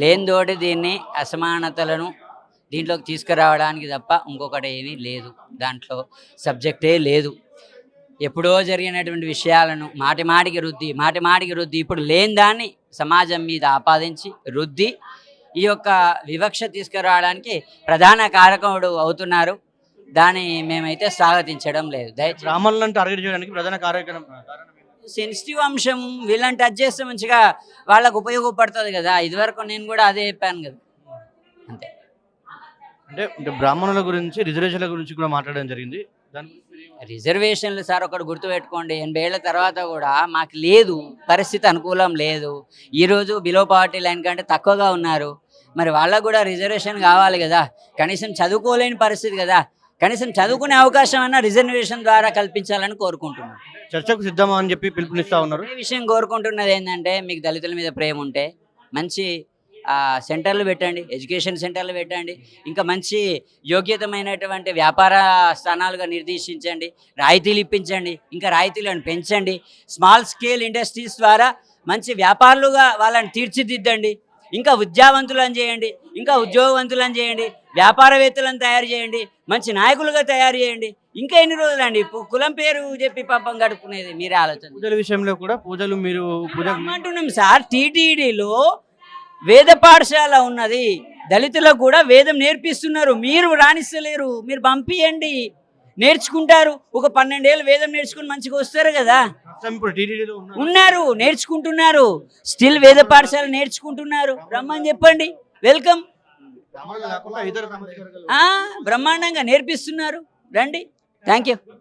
లేనితోటి దీన్ని అసమానతలను దీంట్లోకి తీసుకురావడానికి తప్ప ఇంకొకటి ఏమీ లేదు. దాంట్లో సబ్జెక్టే లేదు. ఎప్పుడో జరిగినటువంటి విషయాలను మాటి మాటికి రుద్ది ఇప్పుడు లేని దాన్ని సమాజం మీద ఆపాదించి రుద్ది ఈ యొక్క వివక్ష తీసుకురావడానికి ప్రధాన కారకుడు అవుతున్నారు. దాన్ని మేమైతే స్వాగతించడం లేదు. దయచేసి బ్రాహ్మణులను టార్గెట్ చేయడానికి ప్రధాన కారణం సెన్సిటివ్ అంశం వీళ్ళని టచ్ చేస్తే మంచిగా వాళ్ళకు ఉపయోగపడుతుంది కదా. ఇదివరకు నేను కూడా అదే చెప్పాను కదా, అంతే. అంటే బ్రాహ్మణుల గురించి రిజర్వేషన్ల గురించి కూడా మాట్లాడడం జరిగింది. దాని గురించి రిజర్వేషన్లు సార్ ఒకటి గుర్తుపెట్టుకోండి, 80 ఏళ్ల తర్వాత కూడా మాకు లేదు, పరిస్థితి అనుకూలం లేదు. ఈరోజు బిలో పావర్టీ లైన్ కంటే తక్కువగా ఉన్నారు. మరి వాళ్ళకు కూడా రిజర్వేషన్ కావాలి కదా. కనీసం చదువుకోలేని పరిస్థితి కదా, కనీసం చదువుకునే అవకాశం అన్నా రిజర్వేషన్ ద్వారా కల్పించాలని కోరుకుంటున్నాను. చర్చకు సిద్ధమా అని చెప్పి పిలుపునిస్తా ఉన్నారు. ఏ విషయం కోరుకుంటున్నది ఏంటంటే, మీకు దళితుల మీద ప్రేమ ఉంటే మంచి సెంటర్లు పెట్టండి, ఎడ్యుకేషన్ సెంటర్లు పెట్టండి, ఇంకా మంచి యోగ్యతమైనటువంటి వ్యాపార స్థానాలుగా నిర్దేశించండి, రాయితీలు ఇప్పించండి, ఇంకా రాయితీలను పెంచండి, స్మాల్ స్కేల్ ఇండస్ట్రీస్ ద్వారా మంచి వ్యాపారులుగా వాళ్ళని తీర్చిదిద్దండి, ఇంకా విద్యావంతులను చేయండి, ఇంకా ఉద్యోగవంతులను చేయండి, వ్యాపారవేత్తలను తయారు చేయండి, మంచి నాయకులుగా తయారు చేయండి. ఇంకా ఎన్ని రోజులండి కులం పేరు చెప్పి పాపం గడుపుకునేది? మీరే ఆలోచన. పూజల విషయంలో కూడా మీరు పూజ అంటున్నాం సార్, టీటీడీలో వేద పాఠశాల ఉన్నది, దళితులకు కూడా వేదం నేర్పిస్తున్నారు. మీరు రాణిస్తలేరు, మీరు పంపియండి, నేర్చుకుంటారు. ఒక 12 ఏళ్ళు వేదం నేర్చుకుని మంచిగా వస్తారు కదా. ఇప్పుడు టీటీడీలో ఉన్నారు, నేర్చుకుంటున్నారు, స్టిల్ వేద పాఠశాల నేర్చుకుంటున్నారు. రమ్మని చెప్పండి, వెల్కమ్. బ్రాహ్మణులు కాకుండా ఇతర సమాజ వర్గాలు బ్రహ్మాండంగా నేర్పిస్తున్నారు, రండి. Thank you.